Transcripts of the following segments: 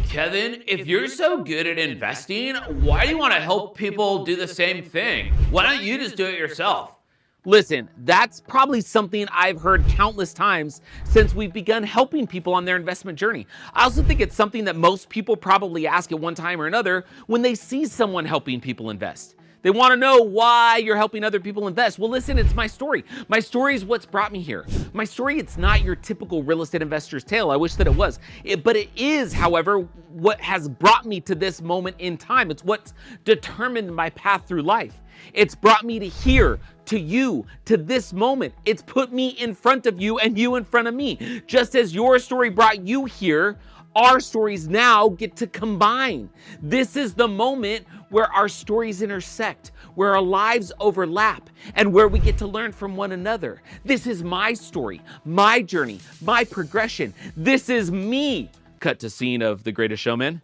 Kevin, if you're so good at investing, why do you want to help people do the same thing? Why don't you just do it yourself? Listen, that's probably something I've heard countless times since we've begun helping people on their investment journey. I also think it's something that most people probably ask at one time or another when they see someone helping people invest. They want to know why you're helping other people invest. Well, listen, it's my story. My story is what's brought me here. My story, it's not your typical real estate investor's tale. I wish that it was. But it is, however, what has brought me to this moment in time. It's what's determined my path through life. It's brought me to here, to you, to this moment. It's put me in front of you and you in front of me. Just as your story brought you here, our stories now get to combine. This is the moment where our stories intersect, where our lives overlap, and where we get to learn from one another. This is my story, my journey, my progression. This is me. Cut to scene of The Greatest Showman.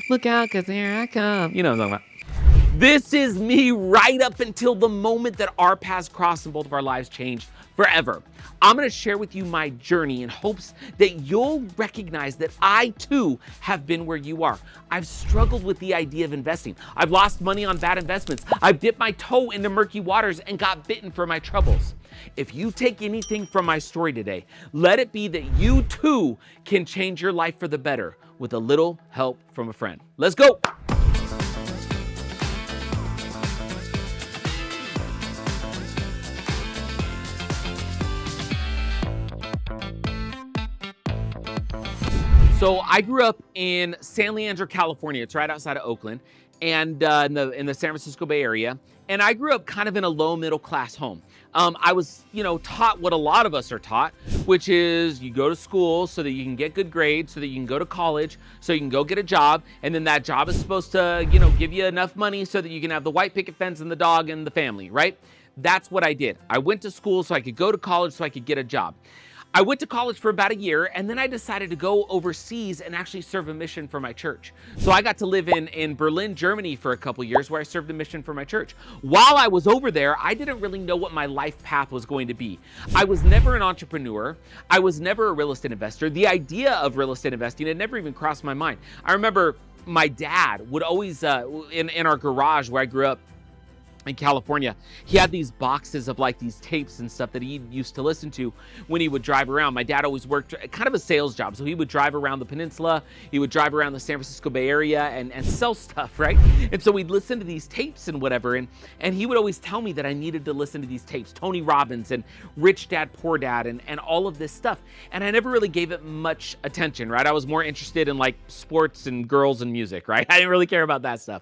Look out, 'cause here I come. You know what I'm talking about. This is me right up until the moment that our paths cross and both of our lives change forever. I'm going to share with you my journey in hopes that you'll recognize that I too have been where you are. I've struggled with the idea of investing. I've lost money on bad investments. I've dipped my toe into murky waters and got bitten for my troubles. If you take anything from my story today, let it be that you too can change your life for the better with a little help from a friend. Let's go. So I grew up in San Leandro, California. It's right outside of Oakland, and in the San Francisco Bay Area. And I grew up kind of in a low middle class home. I was, taught what a lot of us are taught, which is you go to school so that you can get good grades, so that you can go to college, so you can go get a job, and then that job is supposed to, give you enough money so that you can have the white picket fence and the dog and the family, right? That's what I did. I went to school so I could go to college so I could get a job. I went to college for about a year, and then I decided to go overseas and actually serve a mission for my church. So I got to live in Berlin, Germany for a couple years where I served a mission for my church. While I was over there, I didn't really know what my life path was going to be. I was never an entrepreneur. I was never a real estate investor. The idea of real estate investing had never even crossed my mind. I remember my dad would always, in our garage where I grew up, in California, he had these boxes of like these tapes and stuff that he used to listen to when he would drive around. My dad always worked kind of a sales job. So he would drive around the peninsula, he would drive around the San Francisco Bay Area and sell stuff, right? And so we'd listen to these tapes and whatever. And he would always tell me that I needed to listen to these tapes, Tony Robbins and Rich Dad, Poor Dad and all of this stuff. And I never really gave it much attention, right? I was more interested in like sports and girls and music, right? I didn't really care about that stuff.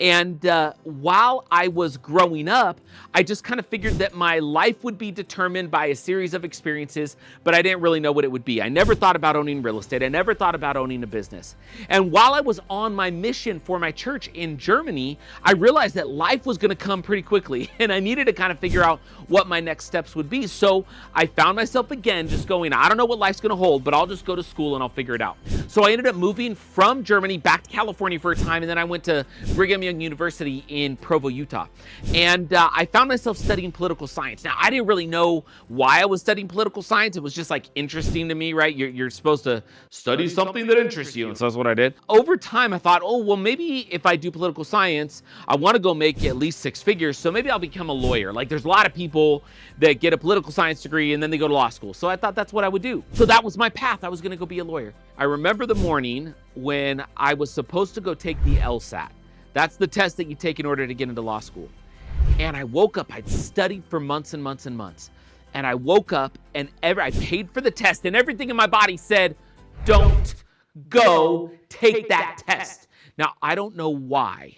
And while I was growing up, I just kind of figured that my life would be determined by a series of experiences, but I didn't really know what it would be. I never thought about owning real estate. I never thought about owning a business. And while I was on my mission for my church in Germany, I realized that life was going to come pretty quickly, and I needed to kind of figure out what my next steps would be. So I found myself again just going, I don't know what life's going to hold, but I'll just go to school and I'll figure it out. So I ended up moving from Germany back to California for a time, and then I went to Brigham Young University in Provo, Utah. And I found myself studying political science. Now, I didn't really know why I was studying political science. It was just like interesting to me, right? You're supposed to study something that interests you. And so that's what I did. Over time, I thought, oh, well, maybe if I do political science, I want to go make at least 6 figures. So maybe I'll become a lawyer. Like there's a lot of people that get a political science degree and then they go to law school. So I thought that's what I would do. So that was my path. I was going to go be a lawyer. I remember the morning when I was supposed to go take the LSAT. That's the test that you take in order to get into law school. And I woke up, I'd studied for months and months and months. And I woke up and I paid for the test and everything in my body said, don't go take that test. Now, I don't know why,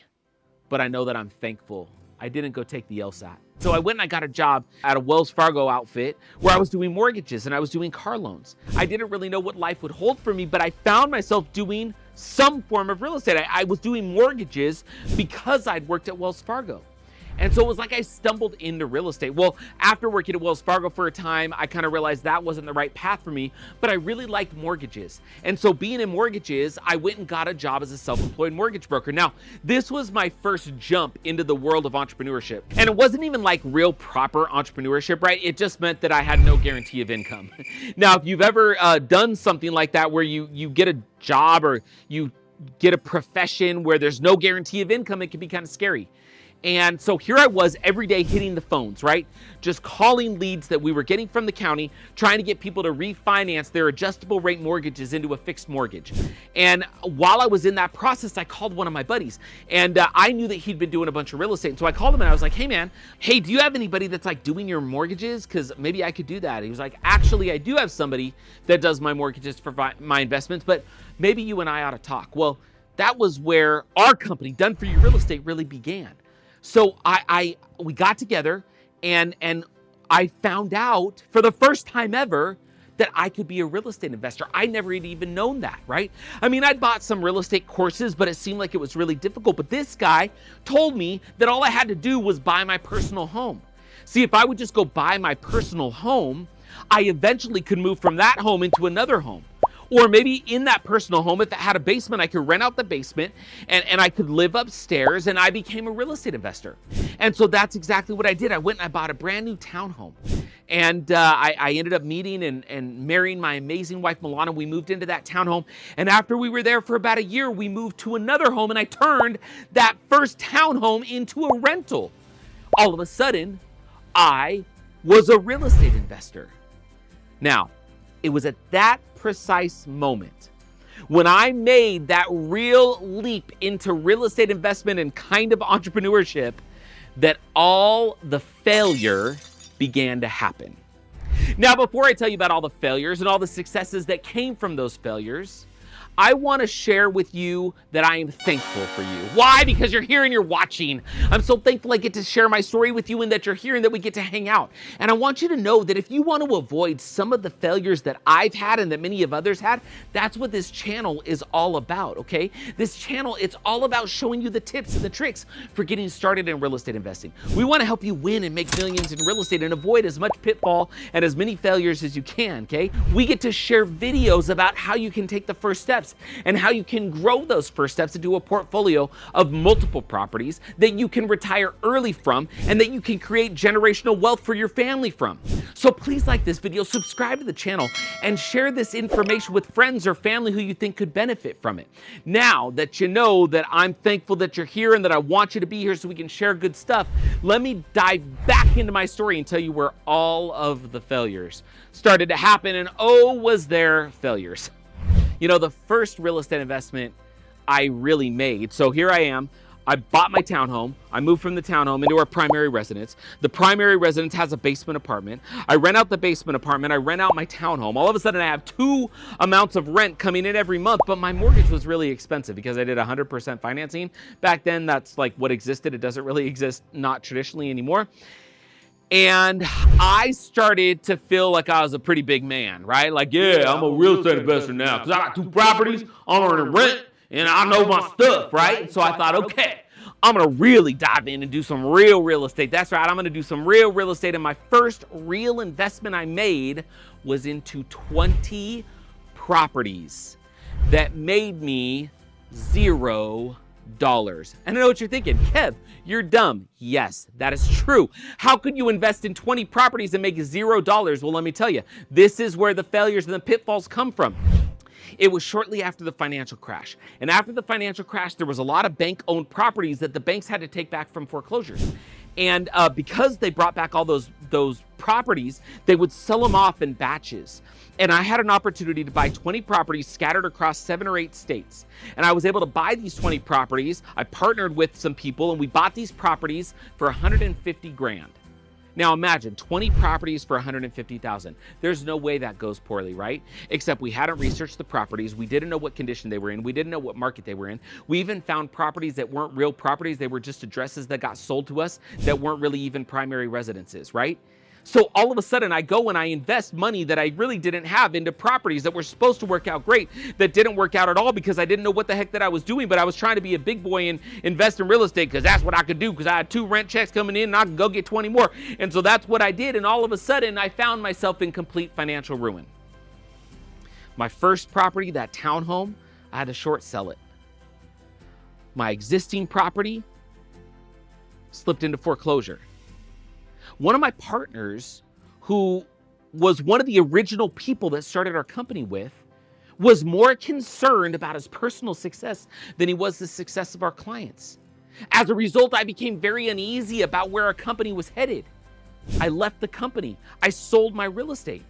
but I know that I'm thankful I didn't go take the LSAT. So I went and I got a job at a Wells Fargo outfit where I was doing mortgages and I was doing car loans. I didn't really know what life would hold for me, but I found myself doing some form of real estate. I was doing mortgages because I'd worked at Wells Fargo. And so it was like I stumbled into real estate. Well, after working at Wells Fargo for a time, I kind of realized that wasn't the right path for me, but I really liked mortgages. And so being in mortgages, I went and got a job as a self-employed mortgage broker. Now, this was my first jump into the world of entrepreneurship. And it wasn't even like real proper entrepreneurship, right? It just meant that I had no guarantee of income. Now, if you've ever done something like that where you get a job or you get a profession where there's no guarantee of income, it can be kind of scary. And so here I was every day hitting the phones, right? Just calling leads that we were getting from the county, trying to get people to refinance their adjustable rate mortgages into a fixed mortgage. And while I was in that process, I called one of my buddies, and I knew that he'd been doing a bunch of real estate. And so I called him and I was like, hey man, hey, do you have anybody that's like doing your mortgages? Because maybe I could do that. And he was like, actually, I do have somebody that does my mortgages for my investments, but maybe you and I ought to talk. Well, that was where our company, Done For You Real Estate, really began. So we got together and I found out for the first time ever that I could be a real estate investor. I never had even known that, right? I mean, I'd bought some real estate courses, but it seemed like it was really difficult. But this guy told me that all I had to do was buy my personal home. See, if I would just go buy my personal home, I eventually could move from that home into another home. Or maybe in that personal home, if it had a basement, I could rent out the basement and I could live upstairs, and I became a real estate investor. And so that's exactly what I did. I went and I bought a brand new townhome. And I ended up meeting and marrying my amazing wife, Milana. We moved into that townhome. And after we were there for about a year, we moved to another home, and I turned that first townhome into a rental. All of a sudden, I was a real estate investor. Now, it was at that precise moment when I made that real leap into real estate investment and kind of entrepreneurship that all the failure began to happen. Now, before I tell you about all the failures and all the successes that came from those failures, I want to share with you that I am thankful for you. Why? Because you're here and you're watching. I'm so thankful I get to share my story with you and that you're here and that we get to hang out. And I want you to know that if you want to avoid some of the failures that I've had and that many of others had, that's what this channel is all about, okay? This channel, it's all about showing you the tips and the tricks for getting started in real estate investing. We want to help you win and make millions in real estate and avoid as much pitfall and as many failures as you can, okay? We get to share videos about how you can take the first steps and how you can grow those first steps into a portfolio of multiple properties that you can retire early from and that you can create generational wealth for your family from. So please like this video, subscribe to the channel, and share this information with friends or family who you think could benefit from it. Now that you know that I'm thankful that you're here and that I want you to be here so we can share good stuff, let me dive back into my story and tell you where all of the failures started to happen, and oh, was there failures. You know, the first real estate investment I really made. So here I am. I bought my townhome. I moved from the townhome into our primary residence. The primary residence has a basement apartment. I rent out the basement apartment. I rent out my townhome. All of a sudden, I have two amounts of rent coming in every month, but my mortgage was really expensive because I did 100% financing. Back then, that's like what existed. It doesn't really exist, not traditionally anymore. And I started to feel like I was a pretty big man, right? Like, yeah, I'm a real estate investor now because I got two properties, I'm earning rent, and I know my stuff, right? So I thought, okay, I'm going to really dive in and do some real estate. That's right, I'm going to do some real estate. And my first real investment I made was into 20 properties that made me $0. And I know what you're thinking, Kev, you're dumb. Yes, that is true. How could you invest in 20 properties and make $0? Well, let me tell you, this is where the failures and the pitfalls come from. It was shortly after the financial crash. And after the financial crash, there was a lot of bank-owned properties that the banks had to take back from foreclosures. And because they brought back all those properties, they would sell them off in batches. And I had an opportunity to buy 20 properties scattered across 7 or 8 states. And I was able to buy these 20 properties. I partnered with some people and we bought these properties for 150 grand. Now imagine 20 properties for 150,000. There's no way that goes poorly, right? Except we hadn't researched the properties. We didn't know what condition they were in. We didn't know what market they were in. We even found properties that weren't real properties. They were just addresses that got sold to us that weren't really even primary residences, right? So all of a sudden I go and I invest money that I really didn't have into properties that were supposed to work out great, that didn't work out at all because I didn't know what the heck that I was doing, but I was trying to be a big boy and invest in real estate because that's what I could do, because I had 2 rent checks coming in and I could go get 20 more. And so that's what I did. And all of a sudden I found myself in complete financial ruin. My first property, that townhome, I had to short sell it. My existing property slipped into foreclosure. One of my partners, who was one of the original people that started our company with, was more concerned about his personal success than he was the success of our clients. As a result, I became very uneasy about where our company was headed. I left the company. I sold my real estate.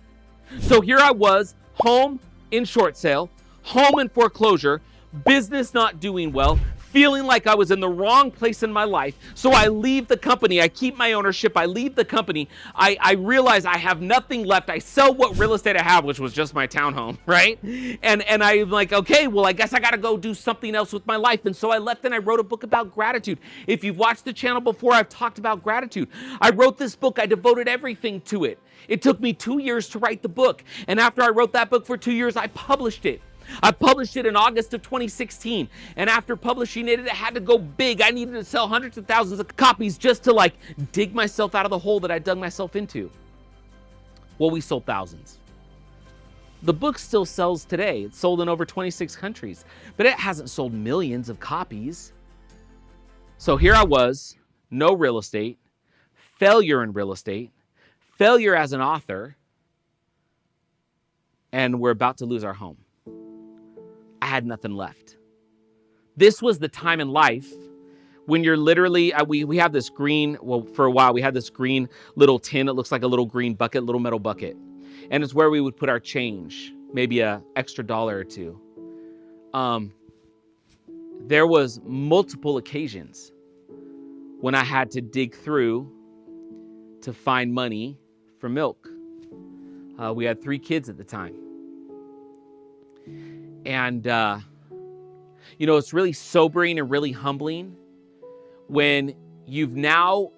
So here I was, home in short sale, home in foreclosure, business not doing well, feeling like I was in the wrong place in my life. So I leave the company. I keep my ownership. I leave the company. I realize I have nothing left. I sell what real estate I have, which was just my townhome, right? And I'm like, okay, well, I guess I got to go do something else with my life. And so I left and I wrote a book about gratitude. If you've watched the channel before, I've talked about gratitude. I wrote this book. I devoted everything to it. It took me 2 years to write the book. And after I wrote that book for 2 years, I published it. I published it in August of 2016. And after publishing it, it had to go big. I needed to sell hundreds of thousands of copies just to like dig myself out of the hole that I dug myself into. Well, we sold thousands. The book still sells today. It's sold in over 26 countries, but it hasn't sold millions of copies. So here I was, no real estate, failure in real estate, failure as an author, and we're about to lose our home. I had nothing left. This was the time in life when you're literally, we have this green, well, for a while, we had this green little tin. It looks like a little green bucket, little metal bucket. And it's where we would put our change, maybe an extra $1 or $2. There was multiple occasions when I had to dig through to find money for milk. We had 3 kids at the time. And, it's really sobering and really humbling when you've now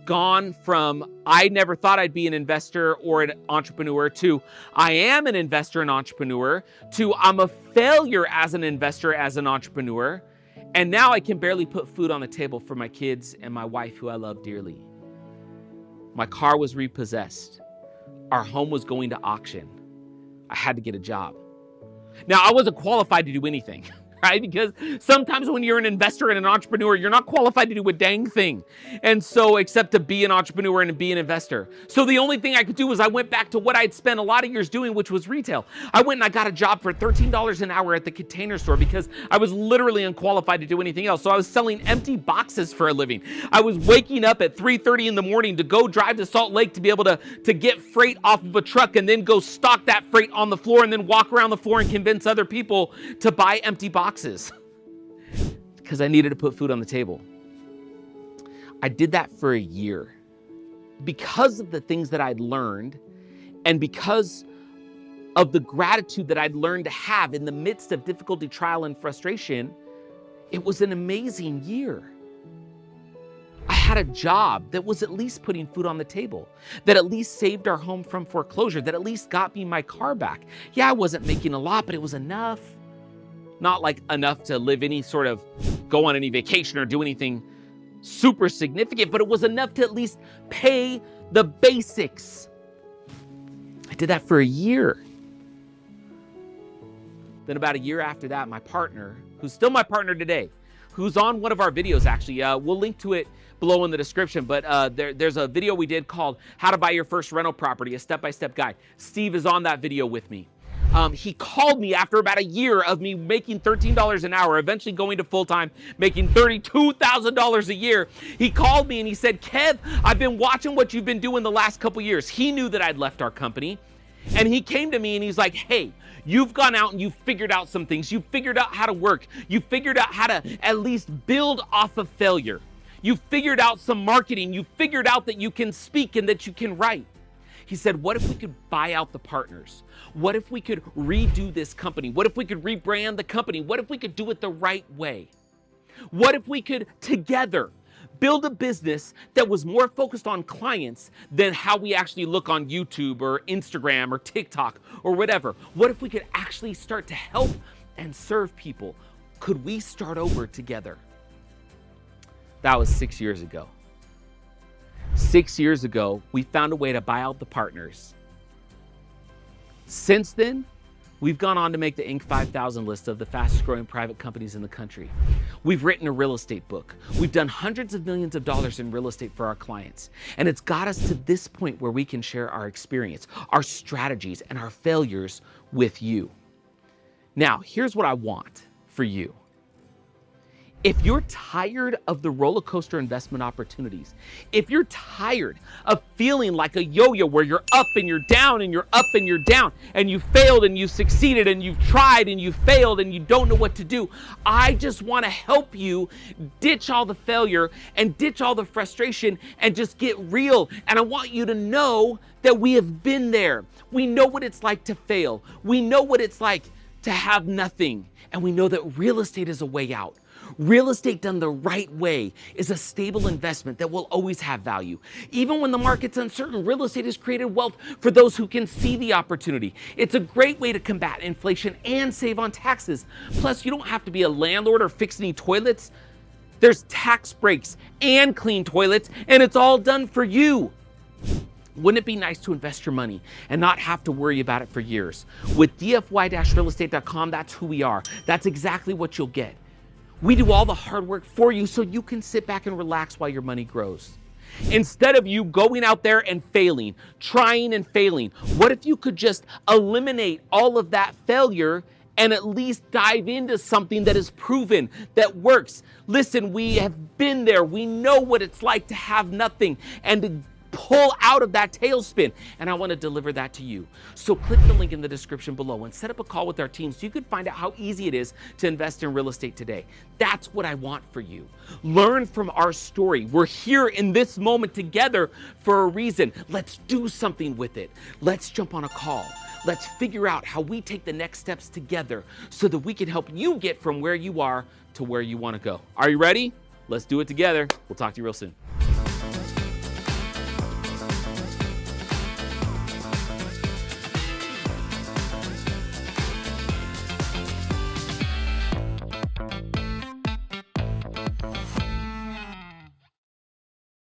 gone from, I never thought I'd be an investor or an entrepreneur, to I am an investor and entrepreneur, to I'm a failure as an investor, as an entrepreneur. And now I can barely put food on the table for my kids and my wife, who I love dearly. My car was repossessed. Our home was going to auction. I had to get a job. Now, I wasn't qualified to do anything, right? Because sometimes when you're an investor and an entrepreneur, you're not qualified to do a dang thing. And so, except to be an entrepreneur and to be an investor. So the only thing I could do was I went back to what I'd spent a lot of years doing, which was retail. I went and I got a job for $13 an hour at the Container Store because I was literally unqualified to do anything else. So I was selling empty boxes for a living. I was waking up at 3:30 in the morning to go drive to Salt Lake to be able to get freight off of a truck and then go stock that freight on the floor and then walk around the floor and convince other people to buy empty boxes because I needed to put food on the table. I did that for a year because of the things that I'd learned and because of the gratitude that I'd learned to have in the midst of difficulty, trial, and frustration. It was an amazing year. I had a job that was at least putting food on the table, that at least saved our home from foreclosure, that at least got me my car back. Yeah, I wasn't making a lot, but it was enough. Not like enough to live any sort of, go on any vacation or do anything super significant, but it was enough to at least pay the basics. I did that for a year. Then about a year after that, my partner, who's still my partner today, who's on one of our videos actually, we'll link to it below in the description, but there's a video we did called How to Buy Your First Rental Property, a step-by-step guide. Steve is on that video with me. He called me after about a year of me making $13 an hour, eventually going to full-time, making $32,000 a year. He called me and he said, Kev, I've been watching what you've been doing the last couple years. He knew that I'd left our company. And he came to me and he's like, hey, you've gone out and you've figured out some things. You've figured out how to work. You figured out how to at least build off of failure. You figured out some marketing. You figured out that you can speak and that you can write. He said, what if we could buy out the partners? What if we could redo this company? What if we could rebrand the company? What if we could do it the right way? What if we could together build a business that was more focused on clients than how we actually look on YouTube or Instagram or TikTok or whatever? What if we could actually start to help and serve people? Could we start over together? That was 6 years ago. 6 years ago, we found a way to buy out the partners. Since then, we've gone on to make the Inc. 5000 list of the fastest growing private companies in the country. We've written a real estate book. We've done hundreds of millions of dollars in real estate for our clients. And it's got us to this point where we can share our experience, our strategies, and our failures with you. Now, here's what I want for you. If you're tired of the roller coaster investment opportunities, if you're tired of feeling like a yo-yo where you're up and you're down and you're up and you're down and you failed and you succeeded and you've tried and you failed and you don't know what to do, I just want to help you ditch all the failure and ditch all the frustration and just get real. And I want you to know that we have been there. We know what it's like to fail. We know what it's like to have nothing. And we know that real estate is a way out. Real estate done the right way is a stable investment that will always have value. Even when the market's uncertain, real estate has created wealth for those who can see the opportunity. It's a great way to combat inflation and save on taxes. Plus, you don't have to be a landlord or fix any toilets. There's tax breaks and clean toilets, and it's all done for you. Wouldn't it be nice to invest your money and not have to worry about it for years? With DFY-realestate.com, that's who we are. That's exactly what you'll get. We do all the hard work for you so you can sit back and relax while your money grows. Instead of you going out there and failing, trying and failing, what if you could just eliminate all of that failure and at least dive into something that is proven, that works? Listen, we have been there. We know what it's like to have nothing and to pull out of that tailspin, and I want to deliver that to you. So click the link in the description below and set up a call with our team so you can find out how easy it is to invest in real estate today. That's what I want for you. Learn from our story. We're here in this moment together for a reason. Let's do something with it. Let's jump on a call. Let's figure out how we take the next steps together so that we can help you get from where you are to where you want to go. Are you ready? Let's do it together. We'll talk to you real soon.